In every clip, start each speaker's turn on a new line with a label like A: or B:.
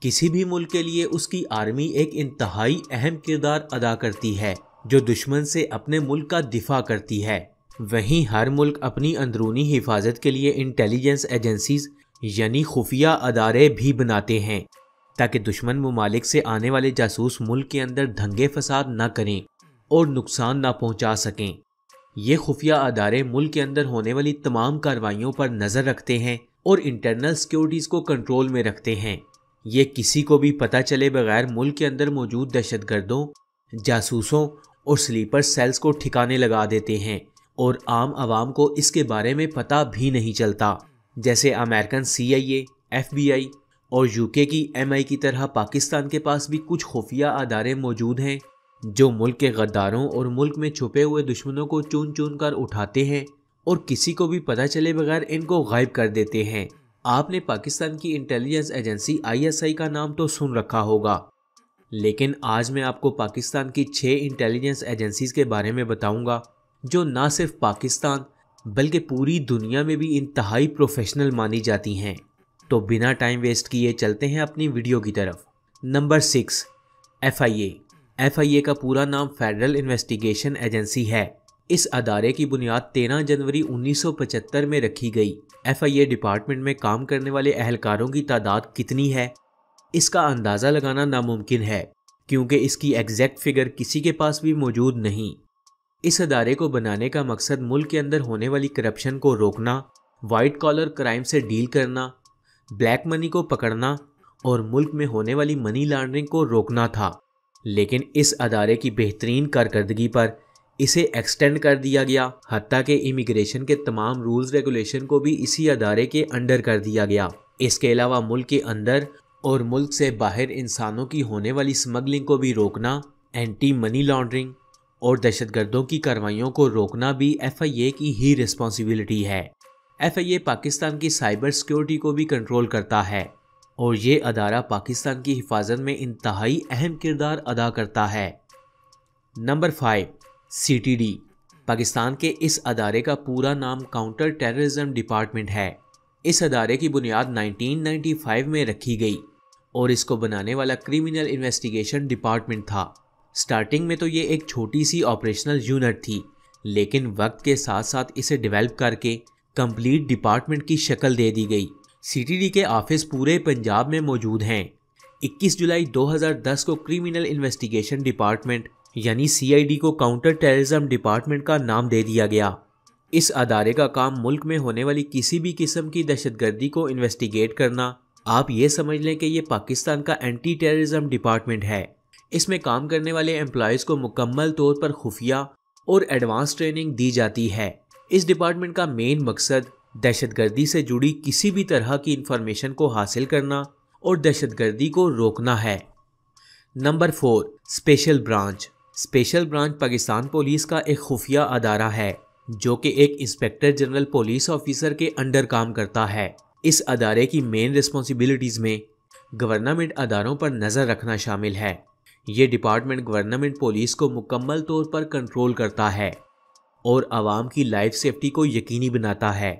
A: किसी भी मुल्क के लिए उसकी आर्मी एक इंतहाई अहम किरदार अदा करती है जो दुश्मन से अपने मुल्क का दिफा करती है। वहीं हर मुल्क अपनी अंदरूनी हिफाजत के लिए इंटेलिजेंस एजेंसीज यानी खुफिया अदारे भी बनाते हैं ताकि दुश्मन ममालिक से आने वाले जासूस मुल्क के अंदर दंगे फसाद न करें और नुकसान न पहुंचा सकें। ये खुफिया अदारे मुल्क के अंदर होने वाली तमाम कार्रवाइयों पर नज़र रखते हैं और इंटरनल सिक्योरिटीज़ को कंट्रोल में रखते हैं। ये किसी को भी पता चले बगैर मुल्क के अंदर मौजूद दहशतगर्दों, जासूसों और स्लीपर सेल्स को ठिकाने लगा देते हैं और आम आवाम को इसके बारे में पता भी नहीं चलता। जैसे अमेरिकन CIA, FBI और UK की MI की तरह पाकिस्तान के पास भी कुछ खुफिया अदारे मौजूद हैं जो मुल्क के गद्दारों और मुल्क में छुपे हुए दुश्मनों को चुन चुन कर उठाते हैं और किसी को भी पता चले बगैर इनको गायब कर देते हैं। आपने पाकिस्तान की इंटेलिजेंस एजेंसी ISI का नाम तो सुन रखा होगा, लेकिन आज मैं आपको पाकिस्तान की 6 इंटेलिजेंस एजेंसीज के बारे में बताऊंगा जो ना सिर्फ पाकिस्तान बल्कि पूरी दुनिया में भी इंतहाई प्रोफेशनल मानी जाती हैं। तो बिना टाइम वेस्ट किए चलते हैं अपनी वीडियो की तरफ। Number 6, FIA। FIA का पूरा नाम फेडरल इन्वेस्टिगेशन एजेंसी है। इस अदारे की बुनियाद 13 जनवरी 1975 में रखी गई। FIA डिपार्टमेंट में काम करने वाले अहलकारों की तादाद कितनी है इसका अंदाज़ा लगाना नामुमकिन है क्योंकि इसकी एग्जैक्ट फिगर किसी के पास भी मौजूद नहीं। इस अदारे को बनाने का मकसद मुल्क के अंदर होने वाली करप्शन को रोकना, वाइट कॉलर क्राइम से डील करना, ब्लैक मनी को पकड़ना और मुल्क में होने वाली मनी लॉन्ड्रिंग को रोकना था। लेकिन इस अदारे की बेहतरीन कारकर्दगी पर इसे एक्सटेंड कर दिया गया, हत्ता कि इमिग्रेशन के तमाम रूल्स रेगुलेशन को भी इसी अदारे के अंडर कर दिया गया। इसके अलावा मुल्क के अंदर और मुल्क से बाहर इंसानों की होने वाली स्मगलिंग को भी रोकना, एंटी मनी लॉन्ड्रिंग और दहशतगर्दों की कार्रवाइयों को रोकना भी FIA की ही रिस्पॉन्सिबिलिटी है। FIA पाकिस्तान की साइबर सिक्योरिटी को भी कंट्रोल करता है और ये अदारा पाकिस्तान की हिफाजत में इंतहाई अहम किरदार अदा करता है। Number 5, CTD। पाकिस्तान के इस अदारे का पूरा नाम काउंटर टेररिज्म डिपार्टमेंट है। इस अदारे की बुनियाद 1995 में रखी गई और इसको बनाने वाला क्रिमिनल इन्वेस्टिगेशन डिपार्टमेंट था। स्टार्टिंग में तो ये एक छोटी सी ऑपरेशनल यूनिट थी, लेकिन वक्त के साथ साथ इसे डेवलप करके कंप्लीट डिपार्टमेंट की शक्ल दे दी गई। CTD के ऑफिस पूरे पंजाब में मौजूद हैं। 21 जुलाई 2010 को क्रिमिनल इन्वेस्टिगेशन डिपार्टमेंट यानी CID को काउंटर टेररिज्म डिपार्टमेंट का नाम दे दिया गया। इस अदारे का काम मुल्क में होने वाली किसी भी किस्म की दहशतगर्दी को इन्वेस्टिगेट करना। आप ये समझ लें कि ये पाकिस्तान का एंटी टेररिज्म डिपार्टमेंट है। इसमें काम करने वाले एम्प्लॉयज़ को मुकम्मल तौर पर खुफिया और एडवांस ट्रेनिंग दी जाती है। इस डिपार्टमेंट का मेन मकसद दहशतगर्दी से जुड़ी किसी भी तरह की इंफॉर्मेशन को हासिल करना और दहशतगर्दी को रोकना है। Number 4, special branch. Special branch Pakistan police का एक खुफिया अदारा है जो कि एक इंस्पेक्टर जनरल पुलिस ऑफिसर के अंडर काम करता है। इस अदारे की मेन रिस्पॉन्सिबिलिटीज़ में गवर्नमेंट अदारों पर नज़र रखना शामिल है। ये डिपार्टमेंट गवर्नमेंट पुलिस को मुकम्मल तौर पर कंट्रोल करता है और आवाम की लाइफ सेफ्टी को यकीनी बनाता है।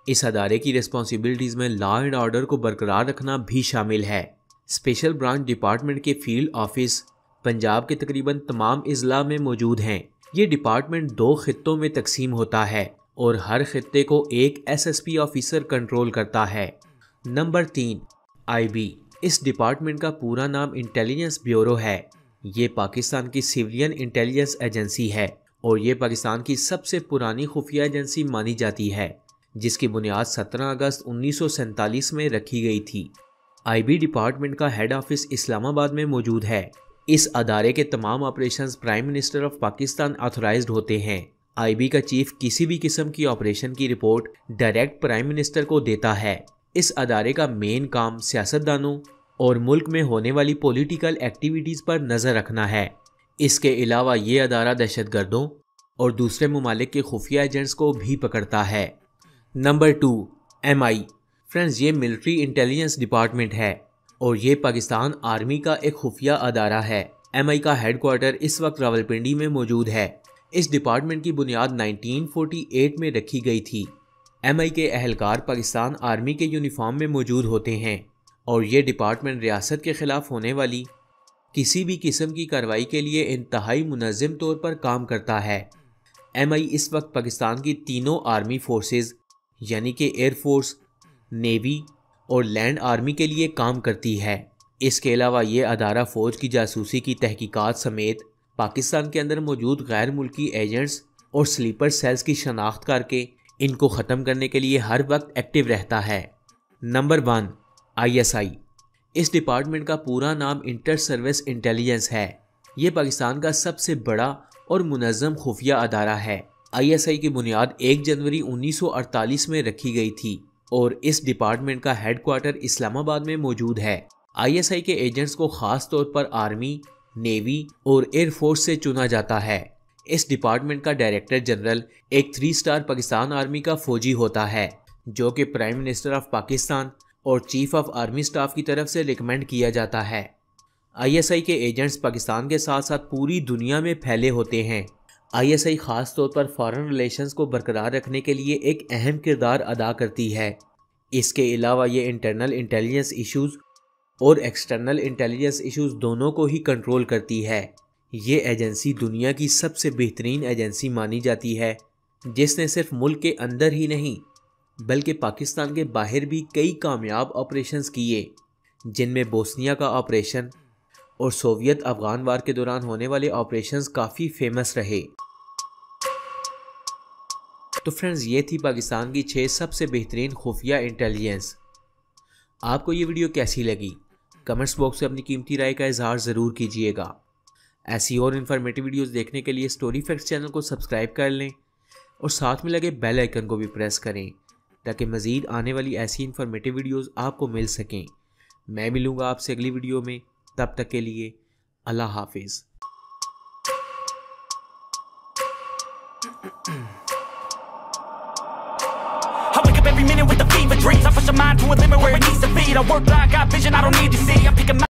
A: इस अदारे की रिस्पॉन्सिबिलिटीज़ में लॉ एंड ऑर्डर को बरकरार रखना भी शामिल है। स्पेशल ब्रांच डिपार्टमेंट के फील्ड ऑफिस पंजाब के तकरीबन तमाम अजला में मौजूद हैं। ये डिपार्टमेंट 2 खित्तों में तकसीम होता है और हर खित्ते को एक SSP ऑफिसर कंट्रोल करता है। Number 3, IB। इस डिपार्टमेंट का पूरा नाम इंटेलिजेंस ब्यूरो है। ये पाकिस्तान की सिविलियन इंटेलिजेंस एजेंसी है और ये पाकिस्तान की सबसे पुरानी खुफिया एजेंसी मानी जाती है, जिसकी बुनियाद 17 अगस्त 1947 में रखी गई थी। IB डिपार्टमेंट का हेड ऑफिस इस्लामाबाद में मौजूद है। इस अदारे के तमाम operations prime minister of Pakistan authorised होते हैं। IB का चीफ किसी भी किस्म की ऑपरेशन की रिपोर्ट डायरेक्ट प्राइम मिनिस्टर को देता है। इस अदारे का मेन काम सियासतदानों और मुल्क में होने वाली पॉलिटिकल एक्टिविटीज़ पर नज़र रखना है। इसके अलावा ये अदारा दहशतगर्दों और दूसरे ममालिक के खुफिया एजेंट्स को भी पकड़ता है। Number 2, MI। फ्रेंड्स, ये मिलिट्री इंटेलिजेंस डिपार्टमेंट है और ये पाकिस्तान आर्मी का एक खुफिया अदारा है। MI का हेडक्वार्टर इस वक्त रावलपिंडी में मौजूद है। इस डिपार्टमेंट की बुनियाद 1948 में रखी गई थी MI کے اہلکار پاکستان آرمی کے یونیفارم میں موجود ہوتے ہیں اور یہ ڈپارٹمنٹ ریاست کے خلاف ہونے والی کسی بھی قسم کی کارروائی کے لیے انتہائی منظم طور پر کام کرتا ہے۔ MI اس وقت پاکستان کی تینوں آرمی فورسز یعنی کہ ایئر فورس، نیوی اور لینڈ آرمی کے لیے کام کرتی ہے۔ اس کے علاوہ یہ ادارہ فوج کی جاسوسی کی تحقیقات سمیت پاکستان کے اندر موجود غیر ملکی ایجنٹس اور سلیپر سیلز کی شناخت کر کے ان کو ختم کرنے کے لیے ہر وقت ایکٹیو رہتا ہے۔ Number 1، ISI۔ اس ڈپارٹمنٹ کا پورا نام انٹر سروس انٹیلیجنس ہے۔ یہ پاکستان کا سب سے بڑا اور منظم خفیہ ادارہ ہے۔ ISI کی بنیاد 1 جنوری 1948 میں رکھی گئی تھی اور اس ڈپارٹمنٹ کا ہیڈ کوارٹر اسلام آباد میں موجود ہے۔ ISI کے ایجنٹس کو خاص طور پر آرمی، نیوی اور ایئر فورس سے چنا جاتا ہے۔ اس ڈپارٹمنٹ کا ڈائریکٹر جنرل ایک 3 اسٹار پاکستان آرمی کا فوجی ہوتا ہے جو کہ پرائم منسٹر آف پاکستان اور چیف آف آرمی سٹاف کی طرف سے ریکمینڈ کیا جاتا ہے۔ ISI کے ایجنٹس پاکستان کے ساتھ ساتھ پوری دنیا میں پھیلے ہوتے ہیں۔ ISI خاص طور پر فارن ریلیشنز کو برقرار رکھنے کے لیے ایک اہم کردار ادا کرتی ہے۔ اس کے علاوہ یہ انٹرنل انٹیلیجنس ایشوز اور ایکسٹرنل انٹیلیجنس ایشوز دونوں کو ہی کنٹرول کرتی ہے۔ یہ ایجنسی دنیا کی سب سے بہترین ایجنسی مانی جاتی ہے جس نے صرف ملک کے اندر ہی نہیں بلکہ پاکستان کے باہر بھی کئی کامیاب آپریشنز کیے، جن میں بوسنیا کا آپریشن اور سوویت افغان وار کے دوران ہونے والے آپریشنز کافی فیمس رہے۔ تو فرینڈز، یہ تھی پاکستان کی 6 سب سے بہترین خفیہ انٹیلیجنس۔ آپ کو یہ ویڈیو کیسی لگی؟ کمنٹس باکس میں اپنی قیمتی رائے کا اظہار ضرور کیجیے گا۔ ایسی اور انفارمیٹیو ویڈیوز دیکھنے کے لیے اسٹوری فیکٹس چینل کو سبسکرائب کر لیں اور ساتھ میں لگے بیل آئیکن کو بھی پریس کریں تاکہ مزید آنے والی ایسی انفارمیٹیو ویڈیوز آپ کو مل سکیں۔ میں ملوں گا آپ سے اگلی ویڈیو میں، تب تک کے لیے اللہ حافظ۔
B: I wake up every minute with the fever dreams. I push my mind to a limit where it needs to be. I work like I got vision I don't need to see. I'm picking my